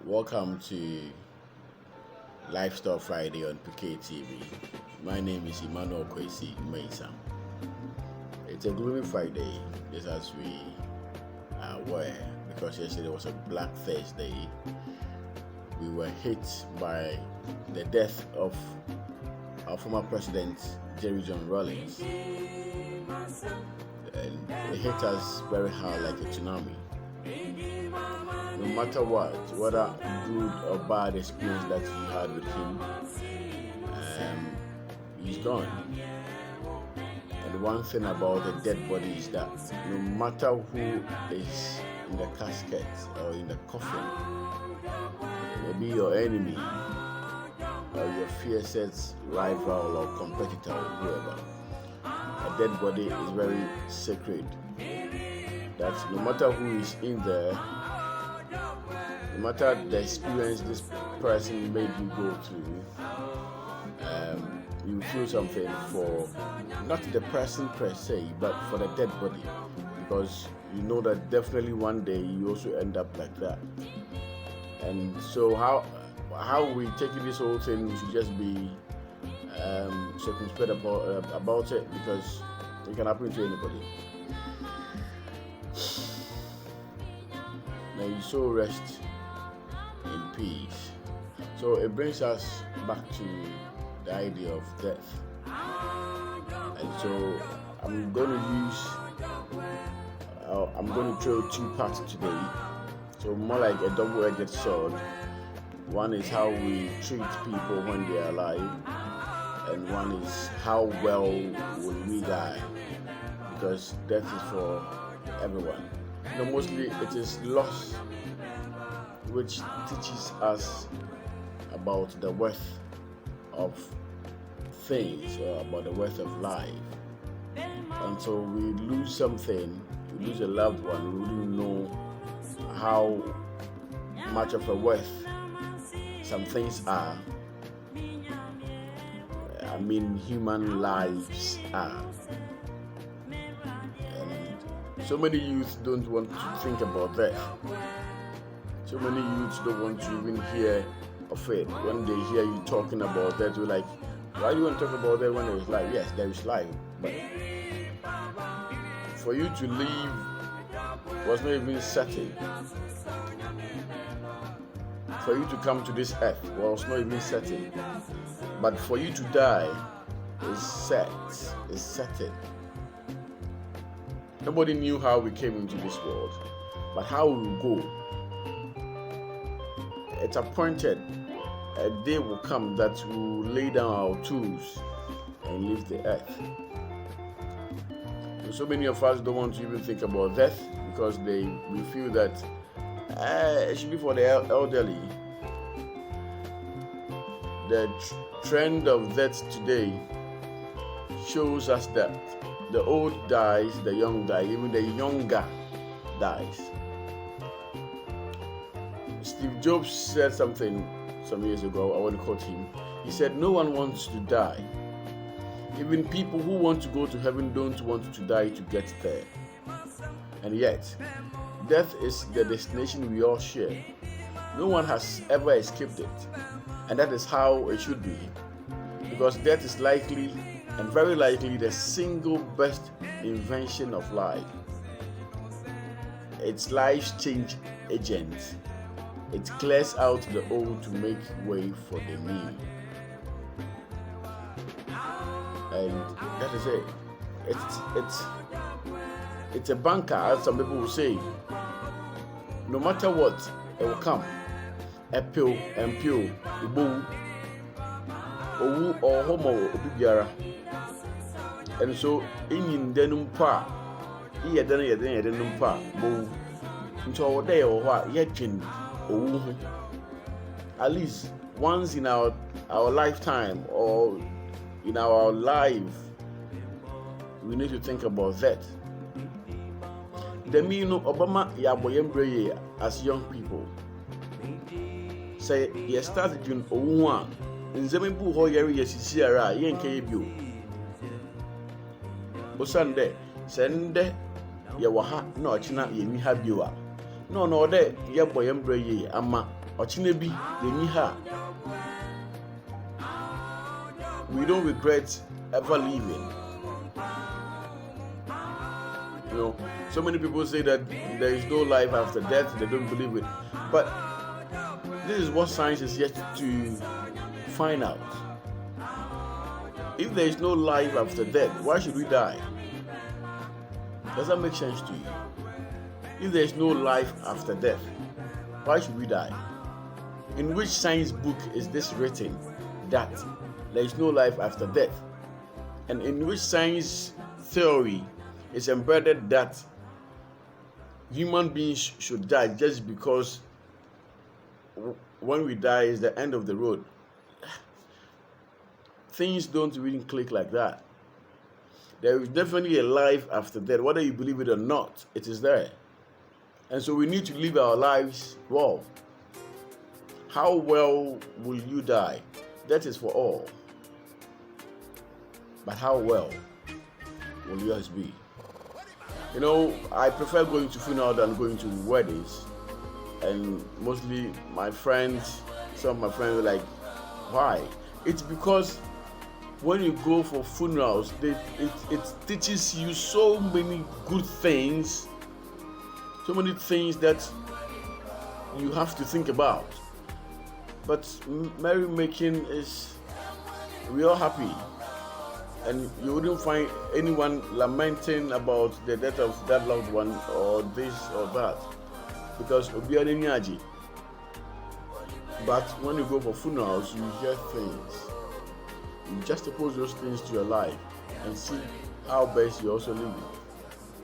Welcome to Lifestyle Friday on PK TV. My name is Emmanuel Kwesi Mensam. It's a gloomy Friday, just as we were, because yesterday was a Black Thursday. We were hit by the death of our former president, Jerry John Rawlings. And it hit us very hard like a tsunami. No matter what, whether good or bad experience that you had with him, he's gone. And one thing about the dead body is that no matter who is in the casket or in the coffin, maybe your enemy or your fiercest rival or competitor or whoever, a dead body is very sacred. That no matter who is in there, no matter the experience this person made you go through, you feel something for not the person per se, but for the dead body, because you know that definitely one day you also end up like that. And so how we take this whole thing, we should just be circumspect about it, because it can happen to anybody. May you so rest in peace. So it brings us back to the idea of death. And so I'm going to throw two parts today. So more like a double-edged sword. One is how we treat people when they are alive, and one is how well will we die, because death is for everyone. Mostly it is loss which teaches us about the worth of things, or about the worth of life. And so we lose something, we lose a loved one, we wouldn't know how much of a worth some things are. Human lives are. So many youths don't want to think about that. So many youths don't want to even hear of it. When they hear you talking about that, you're like, why do you want to talk about that when there is life? Yes, there is life. But for you to live was not even certain. For you to come to this earth was not even certain. But for you to die is certain. Nobody knew how we came into this world, but how we will go. It's appointed. A day will come that we will lay down our tools and leave the earth. And so many of us don't want to even think about death, because we feel that it should be for the elderly. The trend of death today shows us that the old dies, the young die, even the younger dies. Steve Jobs said something some years ago, I want to quote him. He said, no one wants to die. Even people who want to go to heaven don't want to die to get there. And yet, death is the destination we all share. No one has ever escaped it. And that is how it should be. Because death is likely and very likely the single best invention of life. It's life's change agent. It clears out the old to make way for the new. And that is it. It's a banker, as some people will say. No matter what, it will come. A pill and pill, a boo, or homo, obiara. And so, in denum pa, denum pa, boo. Until day or what, yet at least once in our lifetime or in our life, we need to think about that. The meaning Obama yaboyembre as young people say ye started in Owa in Zemebu Hoyeri Yesisiara, Yenke Bio. Osande, sende Yawaha, no China, Yemi Habua. No, de Yaboyembre ama Ochinebi, Yeniha. We don't regret ever leaving. You know, so many people say that there is no life after death, they don't believe it. But this is what science is yet to find out. If there is no life after death, why should we die? Does that make sense to you? If there is no life after death, why should we die? In which science book is this written that there is no life after death? And in which science theory is embedded that human beings should die just because when we die is the end of the road? Things don't really click like that. There is definitely a life after death. Whether you believe it or not, it is there. And so we need to live our lives well. How well will you die? That is for all. But how well will yours be? You know, I prefer going to funerals than going to weddings. And mostly my friends, some of my friends are like, why? It's because when you go for funerals, it teaches you so many good things, so many things that you have to think about. But merrymaking is, we are happy, and you wouldn't find anyone lamenting about the death of that loved one or this or that, because obiara nyaji. But when you go for funerals, you hear things. You just oppose those things to your life and see how best you also live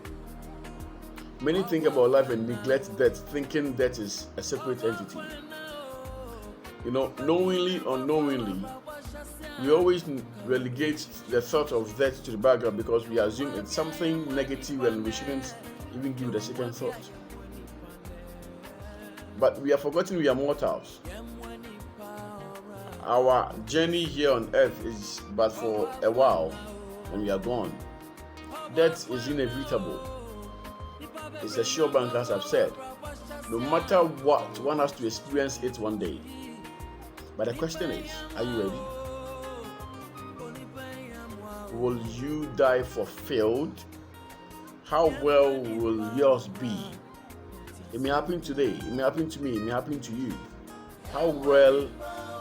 it. Many think about life and neglect death, thinking death is a separate entity. You know, knowingly or unknowingly, we always relegate the thought of death to the background because we assume it's something negative and we shouldn't even give it a second thought. But we have forgotten we are mortals. Our journey here on earth is but for a while and we are gone. Death is inevitable. It's a sure bank, as I've said. No matter what, one has to experience it one day. But the question is, are you ready? Will you die fulfilled? How well will yours be? It may happen today, it may happen to me, it may happen to you. How well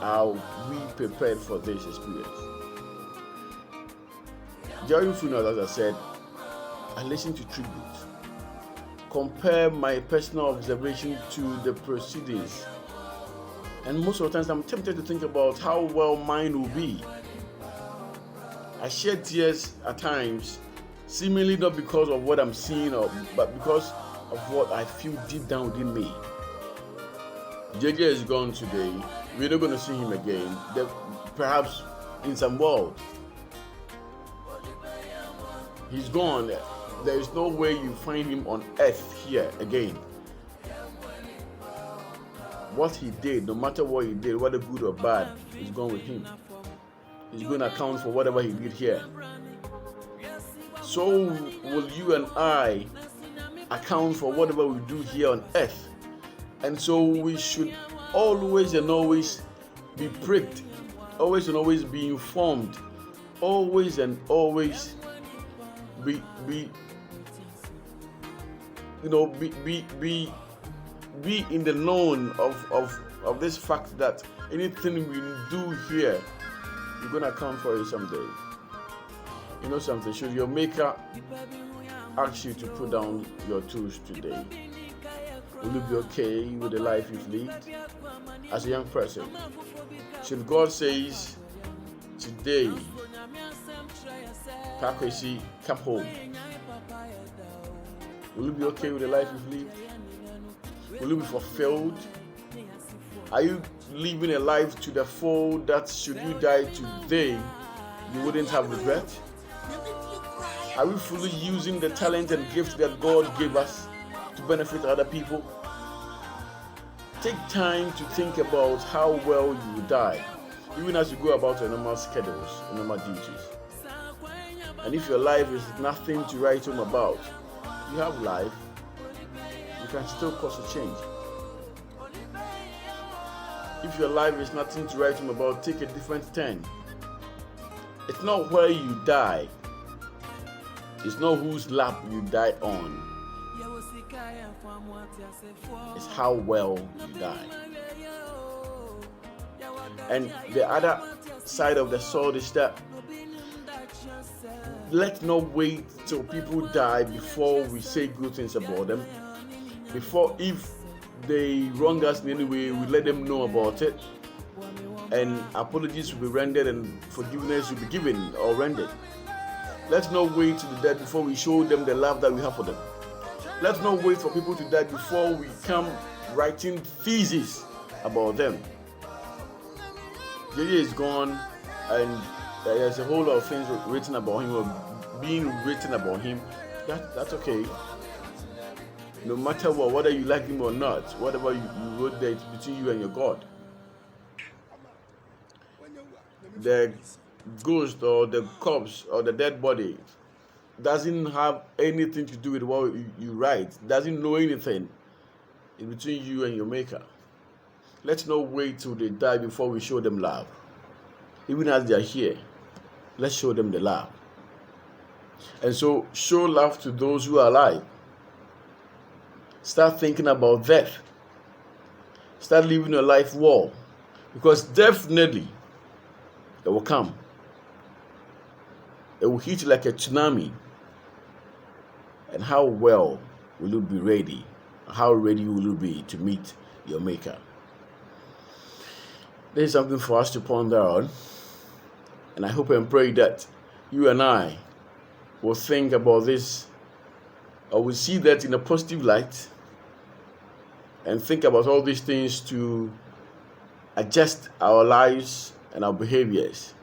are we prepared for this experience? During funerals, as I said, I listen to tributes. Compare my personal observation to the proceedings. And most of the times I'm tempted to think about how well mine will be. I shed tears at times, seemingly not because of what I'm seeing, but because of what I feel deep down within me. JJ is gone today. We're not going to see him again. Perhaps in some world. He's gone. There is no way you find him on earth here again. What he did, no matter what he did, whether good or bad, is gone with him. He's going to account for whatever he did here. So will you and I account for whatever we do here on earth. And so we should always and always be pricked, always and always be informed, always and always be in the known of this fact that anything we do here, you're gonna account for it someday. You know something? Should your maker ask you to put down your tools today, will you be okay with the life you've lived as a young person? Should God says today, Pakwesi, come home, will you be okay with the life you've lived? Will you be fulfilled? Are you living a life to the full that should you die today, you wouldn't have regret? Are we fully using the talent and gift that God gave us to benefit other people? Take time to think about how well you will die, even as you go about your normal schedules and normal duties. And if your life is nothing to write home about, you have life, you can still cause a change. If your life is nothing to write home about, take a different turn. It's not where you die. It's not whose lap you die on. It's how well you die. And the other side of the sword is that let's not wait till people die before we say good things about them. Before, if they wrong us in any way, we let them know about it, and apologies will be rendered and forgiveness will be given or rendered. Let's not wait till the dead before we show them the love that we have for them. Let's not wait for people to die before we come writing theses about them. JJ is gone, and there's a whole lot of things written about him or being written about him. That's okay. No matter what, whether you like him or not, whatever you wrote there, it's between you and your God. The ghost or the corpse or the dead body doesn't have anything to do with what you write, doesn't know anything. It's between you and your maker. Let's not wait till they die before we show them love. Even as they are here, let's show them the love. And so show love to those who are alive. Start thinking about death. Start living your life well. Because definitely it will come. It will hit like a tsunami. And how well will you be ready? How ready will you be to meet your maker? There is something for us to ponder on. And I hope and pray that you and I will think about this, or will see that in a positive light, and think about all these things to adjust our lives and our behaviors.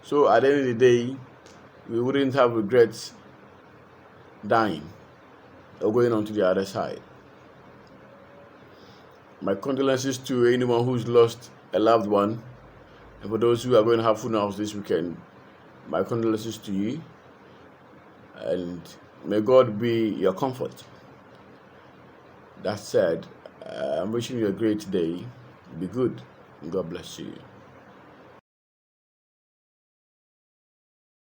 So at the end of the day, we wouldn't have regrets dying or going on to the other side. My condolences to anyone who's lost a loved one, and for those who are going to have funerals this weekend, my condolences to you, and may God be your comfort. That said, I'm wishing you a great day. Be good, and God bless you.